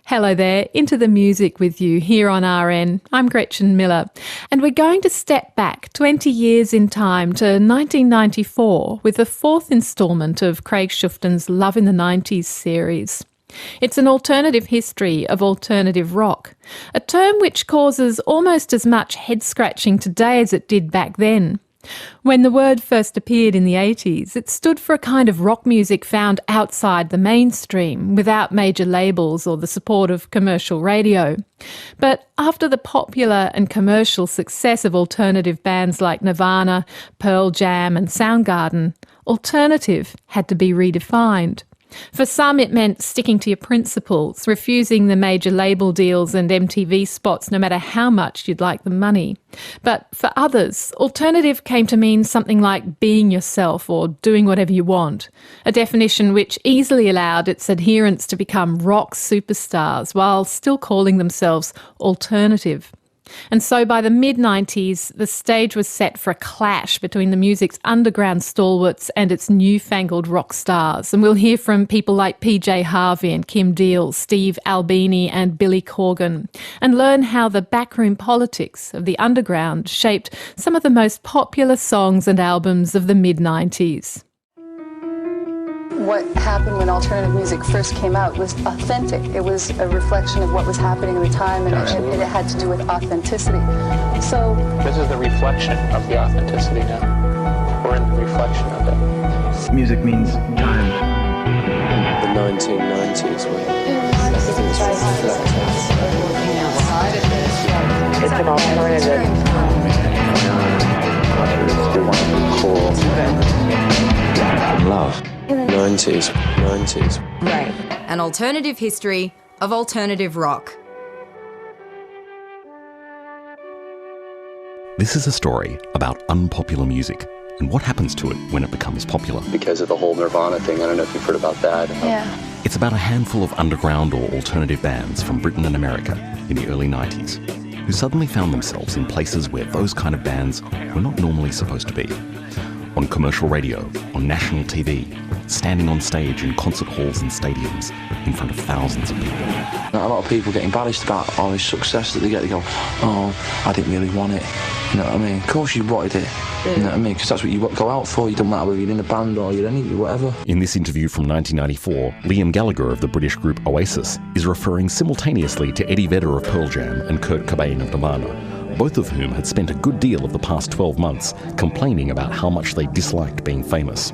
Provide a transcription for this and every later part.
Hello there, Into the Music with you here on RN. I'm Gretchen Miller, and we're going to step back 20 years in time to 1994 with the fourth instalment of Craig Schuften's Love in the 90s series. It's an alternative history of alternative rock, a term which causes almost as much head-scratching today as it did back then. When the word first appeared in the 80s, it stood for a kind of rock music found outside the mainstream, without major labels or the support of commercial radio. But after the popular and commercial success of alternative bands like Nirvana, Pearl Jam and Soundgarden, alternative had to be redefined. For some, it meant sticking to your principles, refusing the major label deals and MTV spots no matter how much you'd like the money. But for others, alternative came to mean something like being yourself or doing whatever you want, a definition which easily allowed its adherents to become rock superstars while still calling themselves alternative. And so by the mid-90s, the stage was set for a clash between the music's underground stalwarts and its newfangled rock stars. And we'll hear from people like PJ Harvey and Kim Deal, Steve Albini and Billy Corgan, and learn how the backroom politics of the underground shaped some of the most popular songs and albums of the mid-90s. What happened when alternative music first came out was authentic. It was a reflection of what was happening at the time, and it had to do with authenticity. So this is the reflection of the authenticity now. We're in the reflection of it. Music means time. The 1990s were It's an alternative. Cool. Love. 90s. Right. An alternative history of alternative rock. This is a story about unpopular music and what happens to it when it becomes popular. Because of the whole Nirvana thing, I don't know if you've heard about that. yeah. It's about a handful of underground or alternative bands from Britain and America in the early 90s who suddenly found themselves in places where those kind of bands were not normally supposed to be. On commercial radio, on national TV, standing on stage in concert halls and stadiums in front of thousands of people. A lot of people get embarrassed about all this success that they get. They go, oh, I didn't really want it. You know what I mean? Of course you wanted it. You know what I mean? Because that's what you go out for. You don't matter whether you're in a band or you're whatever. In this interview from 1994, Liam Gallagher of the British group Oasis is referring simultaneously to Eddie Vedder of Pearl Jam and Kurt Cobain of Nirvana, both of whom had spent a good deal of the past 12 months complaining about how much they disliked being famous.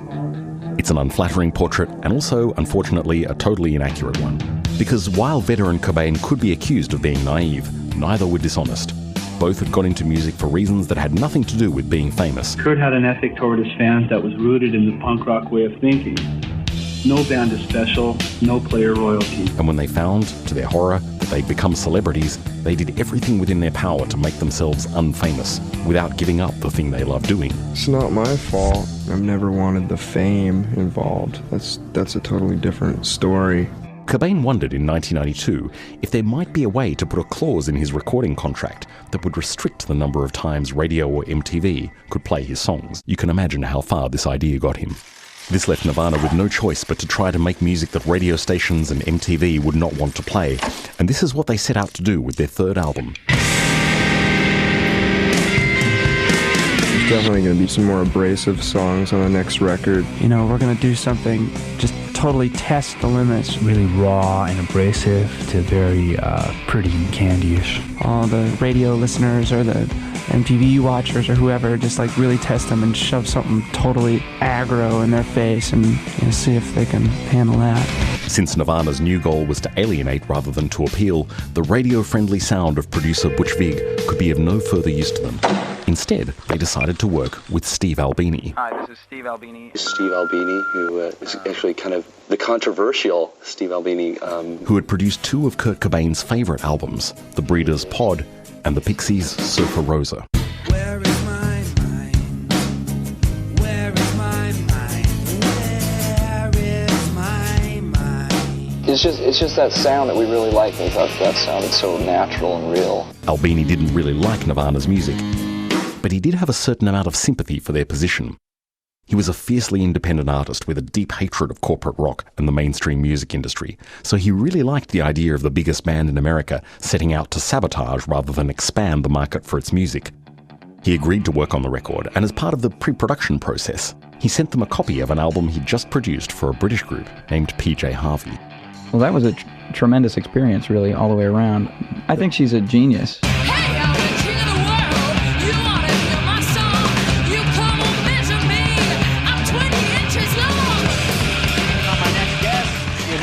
It's an unflattering portrait and also, unfortunately, a totally inaccurate one. Because while Vedder and Cobain could be accused of being naive, neither were dishonest. Both had got into music for reasons that had nothing to do with being famous. Kurt had an ethic toward his fans that was rooted in the punk rock way of thinking. No band is special, no player royalty. And when they found, to their horror, that they'd become celebrities, they did everything within their power to make themselves unfamous, without giving up the thing they loved doing. It's not my fault. I've never wanted the fame involved. That's a totally different story. Cobain wondered in 1992 if there might be a way to put a clause in his recording contract that would restrict the number of times radio or MTV could play his songs. You can imagine how far this idea got him. This left Nirvana with no choice but to try to make music that radio stations and MTV would not want to play. And this is what they set out to do with their third album. There's definitely going to be some more abrasive songs on the next record. You know, we're going to do something, just totally test the limits. Really raw and abrasive to very pretty and candyish. All the radio listeners or the MTV watchers or whoever just like really test them and shove something totally aggro in their face and see if they can handle that. Since Nirvana's new goal was to alienate rather than to appeal, the radio-friendly sound of producer Butch Vig could be of no further use to them. Instead, they decided to work with Steve Albini. Hi, this is Steve Albini. Steve Albini, who is actually kind of the controversial Steve Albini. Who had produced two of Kurt Cobain's favourite albums, The Breeders' Pod and the Pixies' Surfer Rosa. Where is my mind? Where is my mind? Where is my mind? It's just that sound that we really liked. We thought that sounded so natural and real. Albini didn't really like Nirvana's music, but he did have a certain amount of sympathy for their position. He was a fiercely independent artist with a deep hatred of corporate rock and the mainstream music industry, so he really liked the idea of the biggest band in America setting out to sabotage rather than expand the market for its music. He agreed to work on the record, and as part of the pre-production process, he sent them a copy of an album he'd just produced for a British group named PJ Harvey. Well, that was a tremendous experience, really, all the way around. I think she's a genius.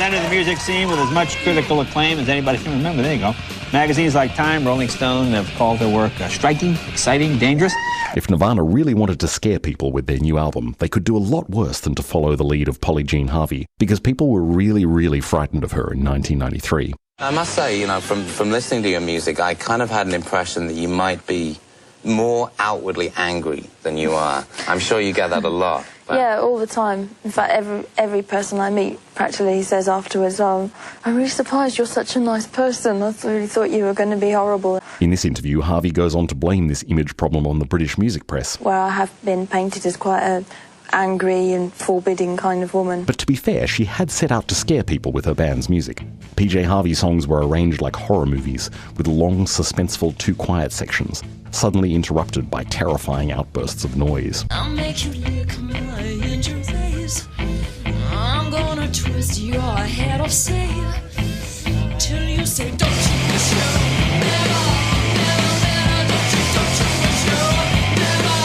Entered the music scene with as much critical acclaim as anybody can remember. There you go. Magazines like Time, Rolling Stone have called their work striking, exciting, dangerous. If Nirvana really wanted to scare people with their new album, they could do a lot worse than to follow the lead of Polly Jean Harvey, because people were really, really frightened of her in 1993. I must say, you know, from listening to your music, I kind of had an impression that you might be more outwardly angry than you are. I'm sure you get that a lot. Yeah, all the time. In fact, every person I meet practically says afterwards, I'm really surprised you're such a nice person. I really thought you were going to be horrible. In this interview, Harvey goes on to blame this image problem on the British music press. Where I have been painted as quite an angry and forbidding kind of woman. But to be fair, she had set out to scare people with her band's music. PJ Harvey songs were arranged like horror movies, with long, suspenseful, too quiet sections, suddenly interrupted by terrifying outbursts of noise. I'll make you lick my injuries. I'm gonna twist your head off, say, till you say, don't you wish you never, never better, don't you wish you never,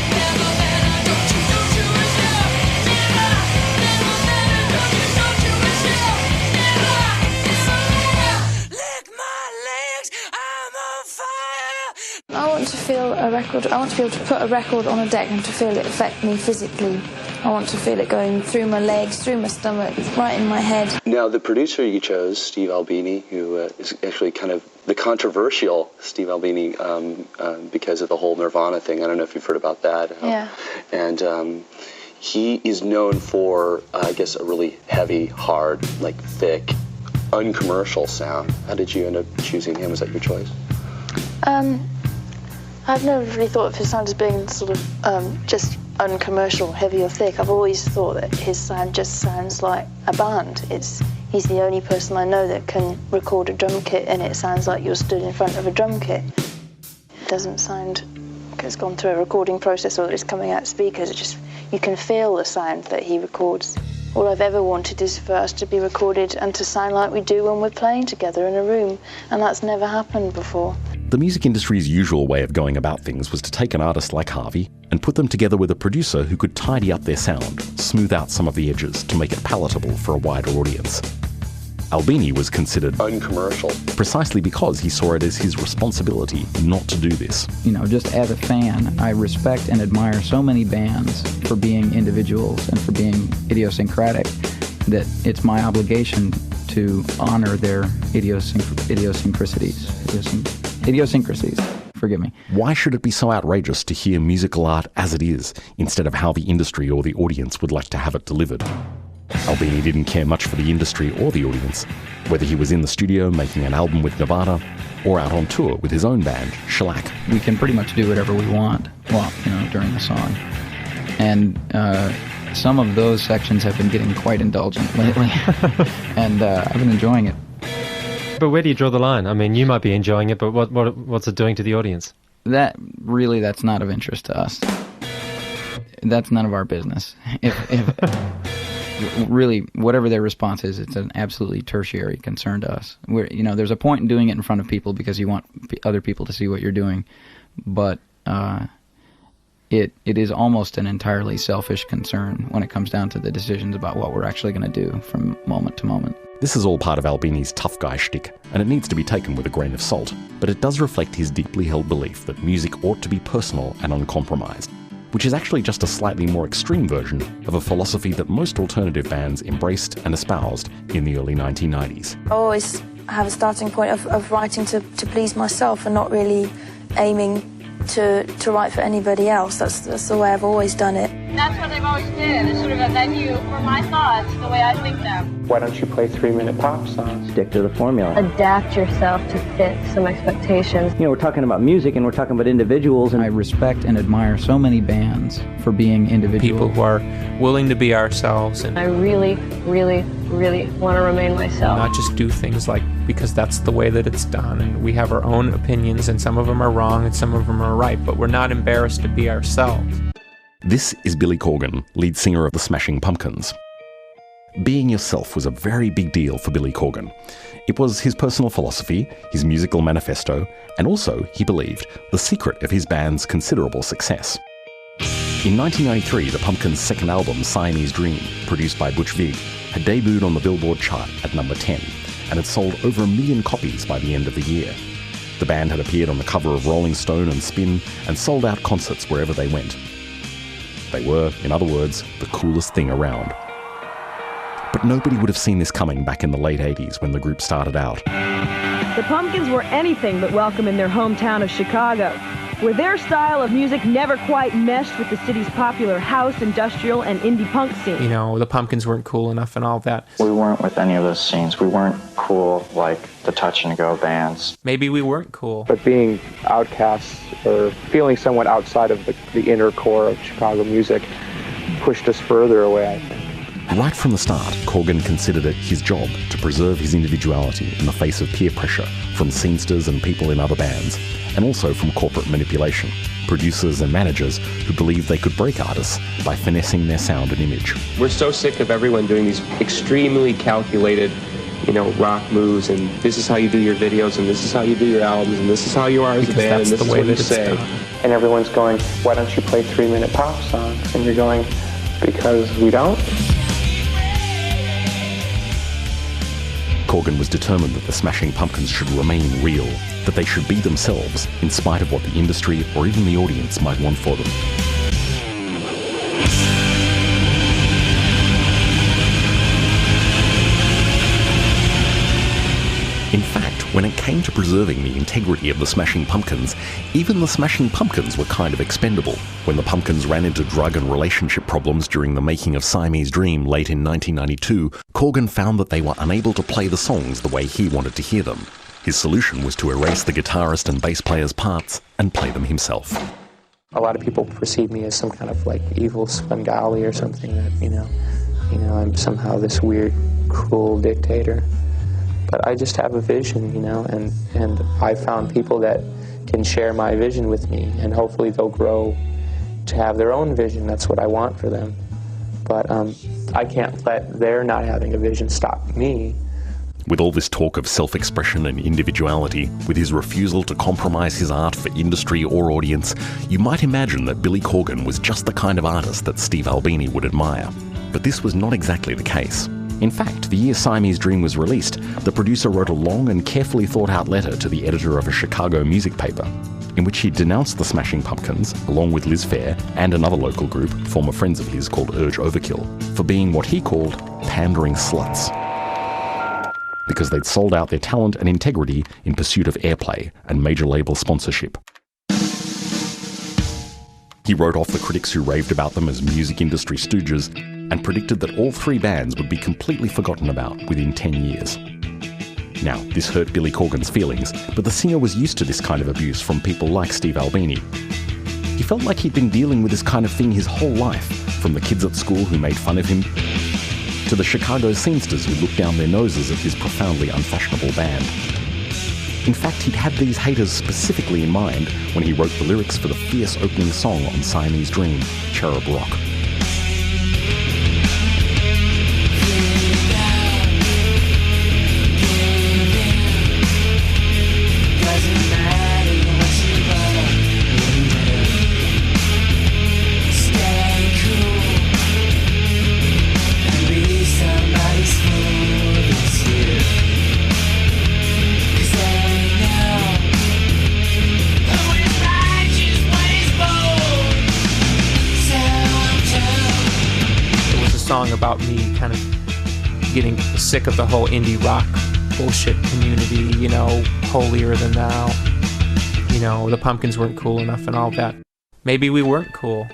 never better, don't you wish you never, never better, don't you wish you never, never better, lick my legs, I'm on fire. I want to feel a record. I want to be able to put a record on a deck and to feel it affect me physically. I want to feel it going through my legs, through my stomach, right in my head. Now, the producer you chose, Steve Albini, who is actually kind of the controversial Steve Albini because of the whole Nirvana thing. I don't know if you've heard about that. Yeah. And he is known for, I guess, a really heavy, hard, like thick, uncommercial sound. How did you end up choosing him? Was that your choice? I've never really thought of his sound as being sort of just uncommercial, heavy or thick. I've always thought that his sound just sounds like a band. He's the only person I know that can record a drum kit and it sounds like you're stood in front of a drum kit. It doesn't sound like it's gone through a recording process or that it's coming out speakers. It just, you can feel the sound that he records. All I've ever wanted is for us to be recorded and to sound like we do when we're playing together in a room, and that's never happened before. The music industry's usual way of going about things was to take an artist like Harvey and put them together with a producer who could tidy up their sound, smooth out some of the edges to make it palatable for a wider audience. Albini was considered uncommercial precisely because he saw it as his responsibility not to do this. You know, just as a fan, I respect and admire so many bands for being individuals and for being idiosyncratic that it's my obligation to honor their idiosyncrasies. Forgive me. Why should it be so outrageous to hear musical art as it is instead of how the industry or the audience would like to have it delivered? Albini didn't care much for the industry or the audience, whether he was in the studio making an album with Nirvana or out on tour with his own band, Shellac. We can pretty much do whatever we want, well, you know, during the song. And some of those sections have been getting quite indulgent lately, and I've been enjoying it. But where do you draw the line? I mean, you might be enjoying it, but what's it doing to the audience? That's not of interest to us. That's none of our business. If really, whatever their response is, it's an absolutely tertiary concern to us. There's a point in doing it in front of people because you want other people to see what you're doing, but it is almost an entirely selfish concern when it comes down to the decisions about what we're actually going to do from moment to moment. This is all part of Albini's tough guy shtick, and it needs to be taken with a grain of salt, but it does reflect his deeply held belief that music ought to be personal and uncompromised, which is actually just a slightly more extreme version of a philosophy that most alternative bands embraced and espoused in the early 1990s. I always have a starting point of writing to please myself and not really aiming to write for anybody else. That's the way I've always done it. That's what they've always been. It's sort of a venue for my thoughts, the way I think them. Why don't you play 3-minute pop songs? Stick to the formula. Adapt yourself to fit some expectations. You know, we're talking about music and we're talking about individuals. And I respect and admire so many bands for being individuals. People who are willing to be ourselves and I really, really, really want to remain myself. not just do things like because that's the way that it's done. And we have our own opinions, and some of them are wrong and some of them are right, but we're not embarrassed to be ourselves. This is Billy Corgan, lead singer of the Smashing Pumpkins. Being yourself was a very big deal for Billy Corgan. It was his personal philosophy, his musical manifesto, and also, he believed, the secret of his band's considerable success. In 1993, the Pumpkins' second album, Siamese Dream, produced by Butch Vig, had debuted on the Billboard chart at number 10 and had sold over 1 million copies by the end of the year. The band had appeared on the cover of Rolling Stone and Spin and sold out concerts wherever they went. They were, in other words, the coolest thing around. But nobody would have seen this coming back in the late 80s when the group started out. The Pumpkins were anything but welcome in their hometown of Chicago, where their style of music never quite meshed with the city's popular house, industrial, and indie punk scene. You know, the Pumpkins weren't cool enough and all that. We weren't with any of those scenes. We weren't cool like the touch-and-go bands. Maybe we weren't cool. But being outcasts or feeling somewhat outside of the inner core of Chicago music pushed us further away, I think. Right from the start, Corgan considered it his job to preserve his individuality in the face of peer pressure from scenesters and people in other bands, and also from corporate manipulation, producers and managers who believed they could break artists by finessing their sound and image. We're so sick of everyone doing these extremely calculated, rock moves, and this is how you do your videos, and this is how you do your albums, and this is how you are as a band, and this is what you say. And everyone's going, why don't you play 3-minute pop songs? And you're going, because we don't? Corgan was determined that the Smashing Pumpkins should remain real, that they should be themselves, in spite of what the industry or even the audience might want for them. In fact, when it came to preserving the integrity of the Smashing Pumpkins, even the Smashing Pumpkins were kind of expendable. When the Pumpkins ran into drug and relationship problems during the making of Siamese Dream late in 1992, Corgan found that they were unable to play the songs the way he wanted to hear them. His solution was to erase the guitarist and bass player's parts and play them himself. A lot of people perceive me as some kind of evil Svengali or something that, I'm somehow this weird, cruel dictator. But I just have a vision, and I found people that can share my vision with me, and hopefully they'll grow to have their own vision. That's what I want for them. But I can't let their not having a vision stop me. With all this talk of self-expression and individuality, with his refusal to compromise his art for industry or audience, you might imagine that Billy Corgan was just the kind of artist that Steve Albini would admire. But this was not exactly the case. In fact, the year Siamese Dream was released, the producer wrote a long and carefully thought-out letter to the editor of a Chicago music paper, in which he denounced the Smashing Pumpkins, along with Liz Phair and another local group, former friends of his called Urge Overkill, for being what he called pandering sluts, because they'd sold out their talent and integrity in pursuit of airplay and major label sponsorship. He wrote off the critics who raved about them as music industry stooges and predicted that all three bands would be completely forgotten about within 10 years. Now, this hurt Billy Corgan's feelings, but the singer was used to this kind of abuse from people like Steve Albini. He felt like he'd been dealing with this kind of thing his whole life, from the kids at school who made fun of him, to the Chicago scenesters who looked down their noses at his profoundly unfashionable band. In fact, he'd had these haters specifically in mind when he wrote the lyrics for the fierce opening song on Siamese Dream, Cherub Rock. Song about me kind of getting sick of the whole indie rock bullshit community, holier than thou. The Pumpkins weren't cool enough and all that. Maybe we weren't cool.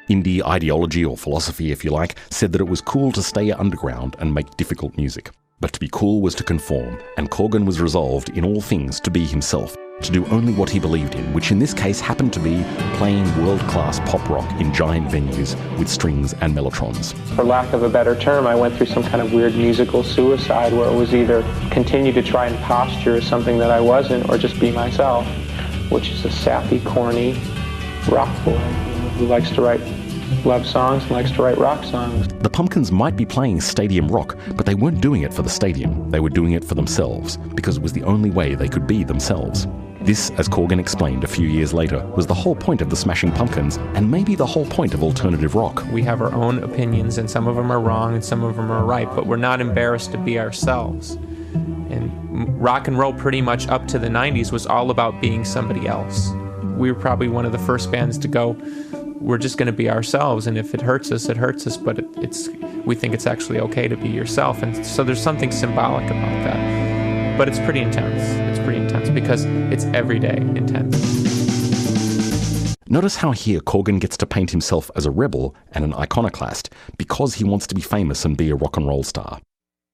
Indie ideology or philosophy, if you like, said that it was cool to stay underground and make difficult music. But to be cool was to conform, and Corgan was resolved in all things to be himself, to do only what he believed in, which in this case happened to be playing world-class pop rock in giant venues with strings and mellotrons. For lack of a better term, I went through some kind of weird musical suicide where it was either continue to try and posture as something that I wasn't or just be myself, which is a sappy, corny rock boy who likes to write love songs and likes to write rock songs. The Pumpkins might be playing stadium rock, but they weren't doing it for the stadium. They were doing it for themselves, because it was the only way they could be themselves. This, as Corgan explained a few years later, was the whole point of the Smashing Pumpkins, and maybe the whole point of alternative rock. We have our own opinions, and some of them are wrong and some of them are right, but we're not embarrassed to be ourselves. And rock and roll pretty much up to the 90s was all about being somebody else. We were probably one of the first bands to go, we're just going to be ourselves, and if it hurts us, but we think it's actually okay to be yourself. And so there's something symbolic about that. But it's pretty intense. It's pretty intense because it's everyday intense. Notice how here Corgan gets to paint himself as a rebel and an iconoclast because he wants to be famous and be a rock and roll star.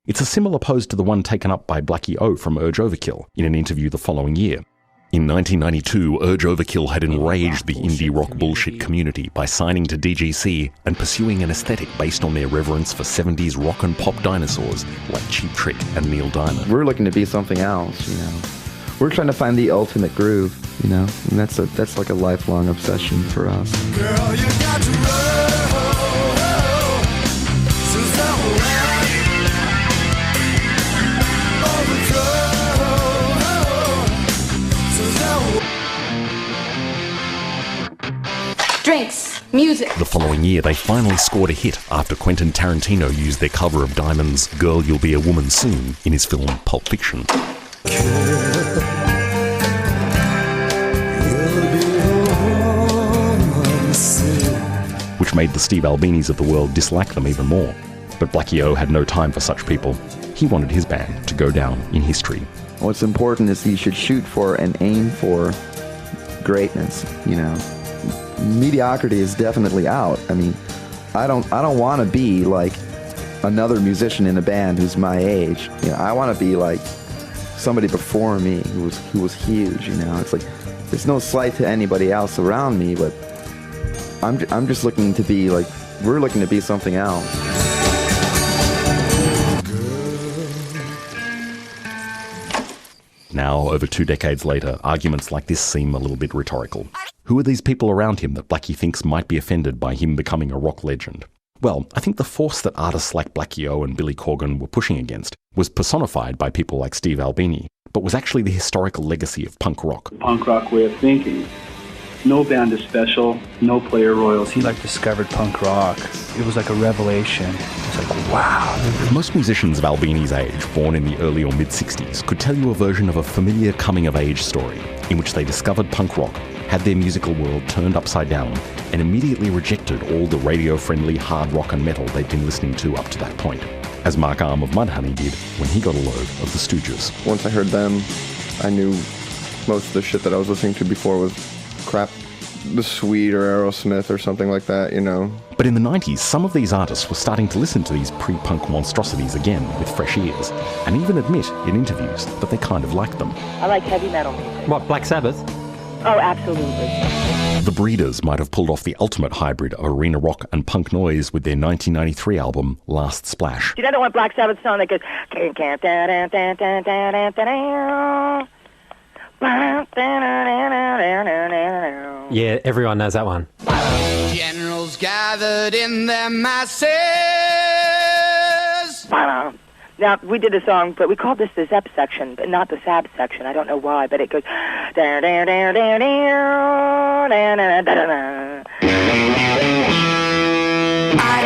It's a similar pose to the one taken up by Blackie O from Urge Overkill in an interview the following year. In 1992, Urge Overkill had enraged the indie rock bullshit community by signing to DGC and pursuing an aesthetic based on their reverence for 70s rock and pop dinosaurs like Cheap Trick and Neil Diamond. We're looking to be something else, you know. We're trying to find the ultimate groove, you know, and that's like a lifelong obsession for us. Girl, you got to Drinks, music. The following year, they finally scored a hit after Quentin Tarantino used their cover of Diamond's Girl You'll Be a Woman Soon in his film Pulp Fiction. Which made the Steve Albinis of the world dislike them even more. But Blackie O had no time for such people. He wanted his band to go down in history. What's important is you should shoot for and aim for greatness, you know. Mediocrity is definitely out. I mean, I don't want to be like another musician in a band who's my age. You know, I want to be like somebody before me who was huge. You know, it's like there's no slight to anybody else around me, but I'm just looking to be like we're looking to be something else. Now, over 2 decades later, arguments like this seem a little bit rhetorical. Who are these people around him that Blackie thinks might be offended by him becoming a rock legend? Well, I think the force that artists like Blackie O and Billy Corgan were pushing against was personified by people like Steve Albini, but was actually the historical legacy of punk rock. Punk rock way of thinking. No band is special, no player royalty. He discovered punk rock. It was like a revelation. It was like, wow. Most musicians of Albini's age, born in the early or mid-60s, could tell you a version of a familiar coming-of-age story in which they discovered punk rock, had their musical world turned upside down, and immediately rejected all the radio-friendly hard rock and metal they'd been listening to up to that point, as Mark Arm of Mudhoney did when he got a load of the Stooges. Once I heard them, I knew most of the shit that I was listening to before was crap. The Sweet or Aerosmith or something like that, you know. But in the 90s, some of these artists were starting to listen to these pre-punk monstrosities again with fresh ears, and even admit in interviews that they kind of liked them. I like heavy metal music. What, Black Sabbath? Oh, absolutely. The Breeders might have pulled off the ultimate hybrid of arena rock and punk noise with their 1993 album, Last Splash. Do you know the one Black Sabbath song that goes... Yeah, everyone knows that one. Generals gathered in their masses. Now, we did a song, but we called this the Zep section, but not the Sab section. I don't know why, but it goes... I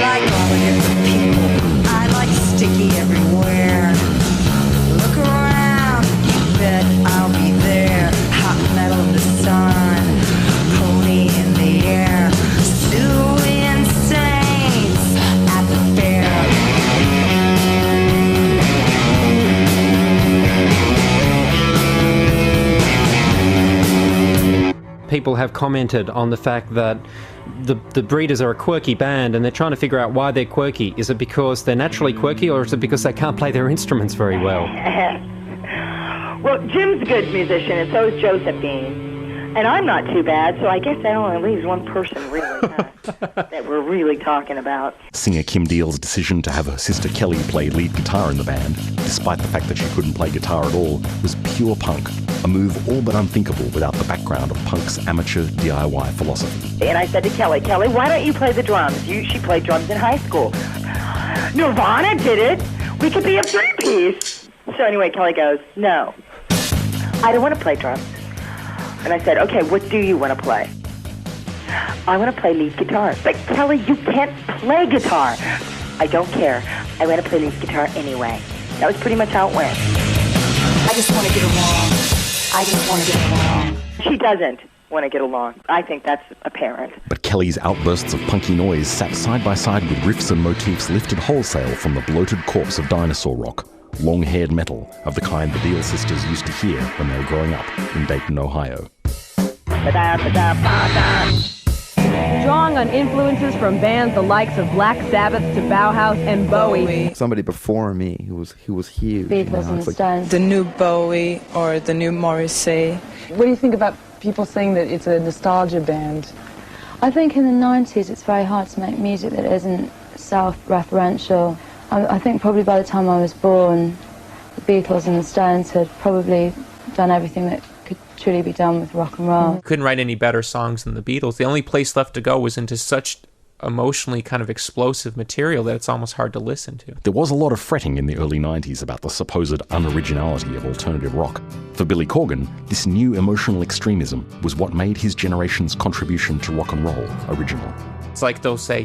like all the different people. I like sticky everywhere. Look around, you bet I'll be there. Hot metal in the sun, pony in the air. Suing saints at the fair. people have commented on the fact that the Breeders are a quirky band, and they're trying to figure out why they're quirky. Is it because they're naturally quirky, or is it because they can't play their instruments very well? Well, Jim's a good musician, and so is Josephine. And I'm not too bad, so I guess that only leaves one person really that we're really talking about. Singer Kim Deal's decision to have her sister Kelly play lead guitar in the band, despite the fact that she couldn't play guitar at all, was pure punk, a move all but unthinkable without the background of punk's amateur DIY philosophy. And I said to Kelly, why don't you play the drums? She played drums in high school. Nirvana did it. We could be a three-piece. So anyway, Kelly goes, no, I don't want to play drums. And I said, okay, what do you want to play? I want to play lead guitar. But Kelly, you can't play guitar. I don't care. I want to play lead guitar anyway. That was pretty much how it went. I just want to get along. I just want to get along. She doesn't want to get along. I think that's apparent. But Kelly's outbursts of punky noise sat side by side with riffs and motifs lifted wholesale from the bloated corpse of dinosaur rock, long-haired metal of the kind the Deal sisters used to hear when they were growing up in Dayton, Ohio. Drawing on influences from bands the likes of Black Sabbath to Bauhaus and Bowie. Somebody before me who was huge. Beatles and Stones. The new Bowie or the new Morrissey. What do you think about people saying that it's a nostalgia band? I think in the 90s it's very hard to make music that isn't self-referential. I think probably by the time I was born, the Beatles and the Stones had probably done everything that could truly be done with rock and roll. Couldn't write any better songs than the Beatles. The only place left to go was into such emotionally kind of explosive material that it's almost hard to listen to. There was a lot of fretting in the early 90s about the supposed unoriginality of alternative rock. For Billy Corgan, this new emotional extremism was what made his generation's contribution to rock and roll original. It's like they'll say,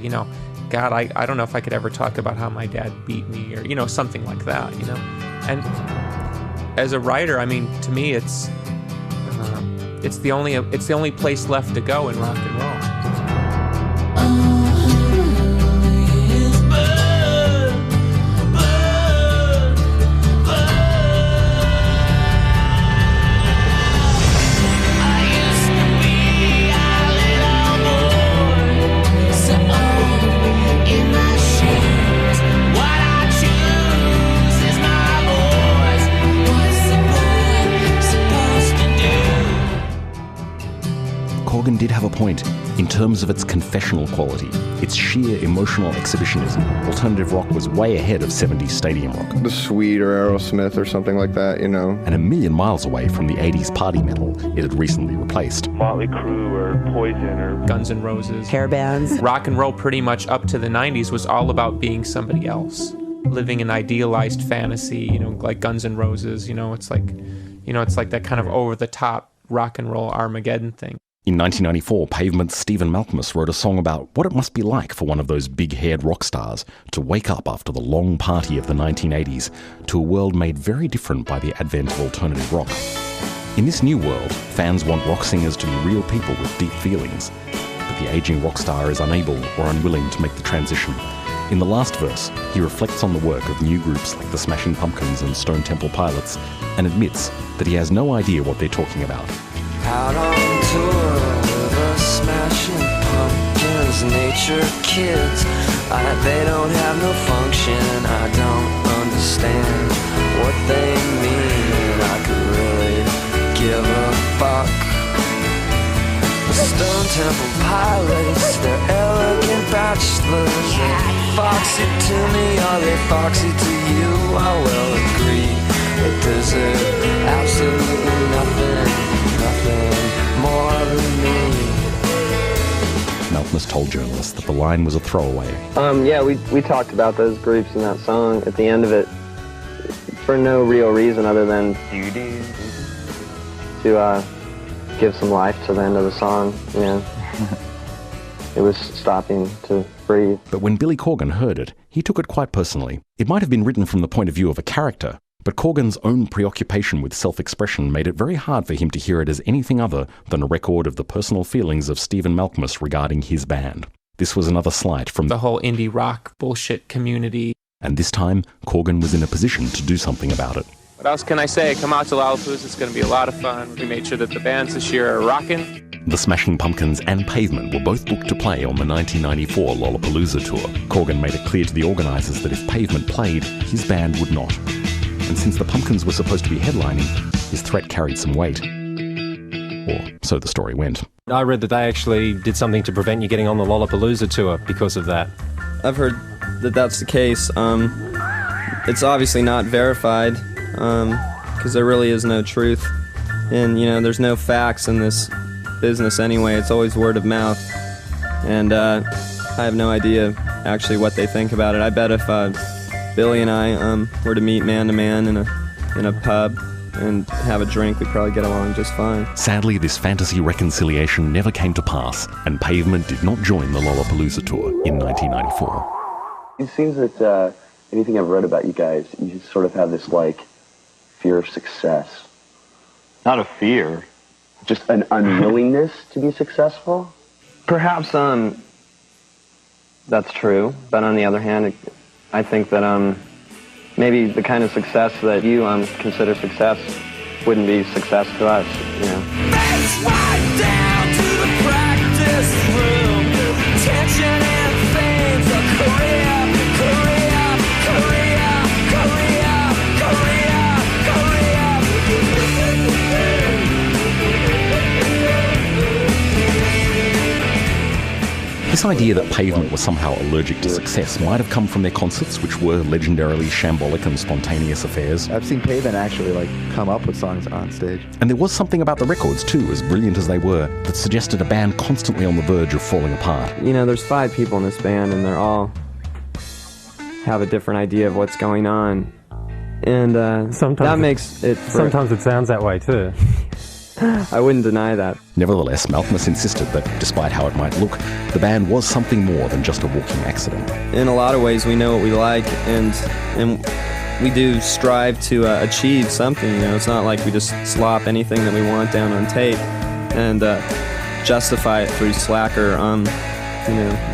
God, I don't know if I could ever talk about how my dad beat me, or, something like that, And as a writer, I mean, to me, it's the only place left to go in rock and roll. Corgan did have a point. In terms of its confessional quality, its sheer emotional exhibitionism, alternative rock was way ahead of 70s stadium rock. The Sweet or Aerosmith or something like that, And a million miles away from the 80s party metal it had recently replaced. Motley Crue or Poison or Guns N' Roses. Hair bands. Rock and roll pretty much up to the 90s was all about being somebody else. Living an idealized fantasy, like Guns N' Roses, it's like that kind of over-the-top rock and roll Armageddon thing. In 1994, Pavement's Stephen Malkmus wrote a song about what it must be like for one of those big-haired rock stars to wake up after the long party of the 1980s to a world made very different by the advent of alternative rock. In this new world, fans want rock singers to be real people with deep feelings, but the aging rock star is unable or unwilling to make the transition. In the last verse, he reflects on the work of new groups like the Smashing Pumpkins and Stone Temple Pilots and admits that he has no idea what they're talking about. Out on tour with the Smashing Pumpkins, nature kids. They don't have no function. I don't understand what they mean. I could really give a fuck. The Stone Temple Pilots, they're elegant bachelors. They're foxy to me, are they foxy to you? I will agree that there's absolutely nothing more than me. Malkmus told journalists that the line was a throwaway. Yeah, we talked about those groups in that song at the end of it for no real reason other than to give some life to the end of the song. It was stopping to breathe. But when Billy Corgan heard it, he took it quite personally. It might have been written from the point of view of a character, but Corgan's own preoccupation with self-expression made it very hard for him to hear it as anything other than a record of the personal feelings of Stephen Malkmus regarding his band. This was another slight from the whole indie rock bullshit community. And this time, Corgan was in a position to do something about it. What else can I say? Come out to Lollapalooza, it's going to be a lot of fun. We made sure that the bands this year are rocking. The Smashing Pumpkins and Pavement were both booked to play on the 1994 Lollapalooza tour. Corgan made it clear to the organisers that if Pavement played, his band would not. And since the Pumpkins were supposed to be headlining, his threat carried some weight. Or so the story went. I read that they actually did something to prevent you getting on the Lollapalooza tour because of that. I've heard that that's the case. It's obviously not verified, because there really is no truth. And, there's no facts in this business anyway. It's always word of mouth. And I have no idea actually what they think about it. I bet if Billy and I were to meet man to man in a pub and have a drink, we'd probably get along just fine. Sadly, this fantasy reconciliation never came to pass, and Pavement did not join the Lollapalooza tour in 1994. It seems that anything I've read about you guys, you just sort of have this, fear of success. Not a fear. Just an unwillingness to be successful? Perhaps that's true, but on the other hand, I think that maybe the kind of success that you consider success wouldn't be success to us, It's right down to the practice room. Tension and fame's a career. This idea that Pavement was somehow allergic to success might have come from their concerts, which were legendarily shambolic and spontaneous affairs. I've seen Pavement actually come up with songs on stage. And there was something about the records too, as brilliant as they were, that suggested a band constantly on the verge of falling apart. There's 5 people in this band, and they're all have a different idea of what's going on. And that makes it... Sometimes it sounds that way too. I wouldn't deny that. Nevertheless, Malkmus insisted that, despite how it might look, the band was something more than just a walking accident. In a lot of ways, we know what we like, and we do strive to achieve something. It's not like we just slop anything that we want down on tape and justify it through slacker,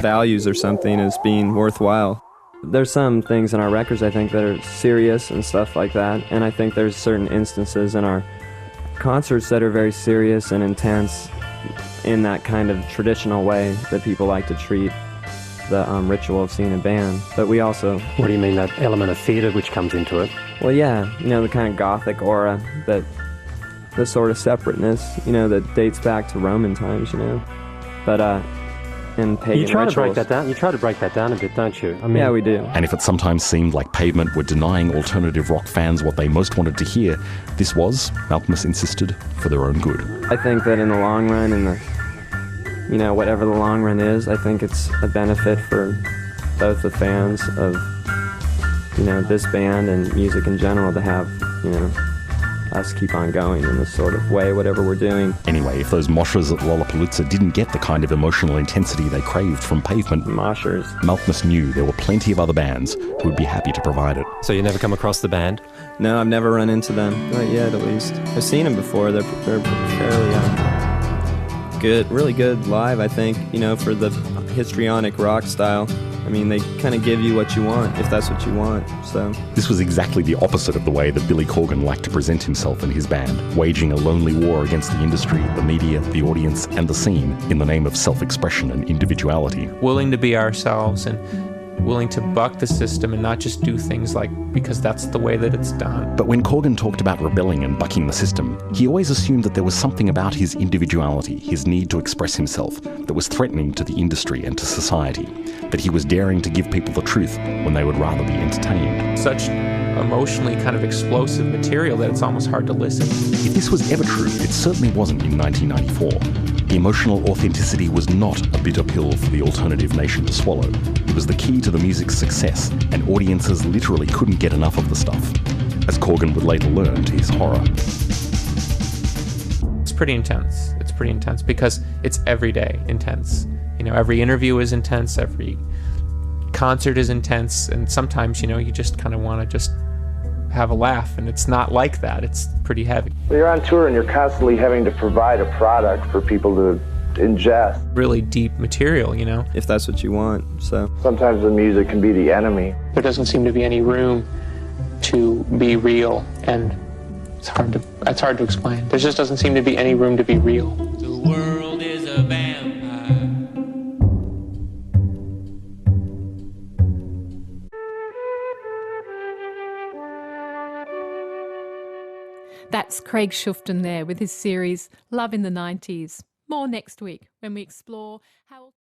values or something as being worthwhile. There's some things in our records, I think, that are serious and stuff like that, and I think there's certain instances in our concerts that are very serious and intense in that kind of traditional way that people like to treat the ritual of seeing a band. But we also... What do you mean, that element of theatre which comes into it? Well, yeah, the kind of gothic aura, the sort of separateness, that dates back to Roman times, But, in pagan You try rituals. to break that down. You try to break that down a bit, don't you? I mean, yeah, we do. And if it sometimes seemed like Pavement were denying alternative rock fans what they most wanted to hear, this was, Malkmus insisted, for their own good. I think that in the long run, whatever the long run is, I think it's a benefit for both the fans of, this band and music in general to have, us keep on going in this sort of way, whatever we're doing. Anyway, if those moshers at Lollapalooza didn't get the kind of emotional intensity they craved from Pavement, moshers, Malkmus knew there were plenty of other bands who would be happy to provide it. So you never come across the band? No, I've never run into them. Not yet, at least. I've seen them before. They're fairly good, really good live, I think, for the histrionic rock style. I mean, they kind of give you what you want, if that's what you want, so... This was exactly the opposite of the way that Billy Corgan liked to present himself and his band, waging a lonely war against the industry, the media, the audience, and the scene in the name of self-expression and individuality. Willing to be ourselves and willing to buck the system and not just do things because that's the way that it's done. But when Corgan talked about rebelling and bucking the system, he always assumed that there was something about his individuality, his need to express himself, that was threatening to the industry and to society, that he was daring to give people the truth when they would rather be entertained. Such emotionally kind of explosive material that it's almost hard to listen. If this was ever true, it certainly wasn't in 1994. The emotional authenticity was not a bitter pill for the alternative nation to swallow. It was the key to the music's success, and audiences literally couldn't get enough of the stuff, as Corgan would later learn to his horror. It's pretty intense. It's pretty intense because it's everyday intense. Every interview is intense, every concert is intense, and sometimes, you just kind of want to just have a laugh, and it's not like that. It's pretty heavy. Well, you're on tour and you're constantly having to provide a product for people to ingest. Really deep material, If that's what you want, so... Sometimes the music can be the enemy. There doesn't seem to be any room to be real, and it's hard to explain. There just doesn't seem to be any room to be real. The world is That's Craig Schuften there with his series Love in the 90s. More next week when we explore how...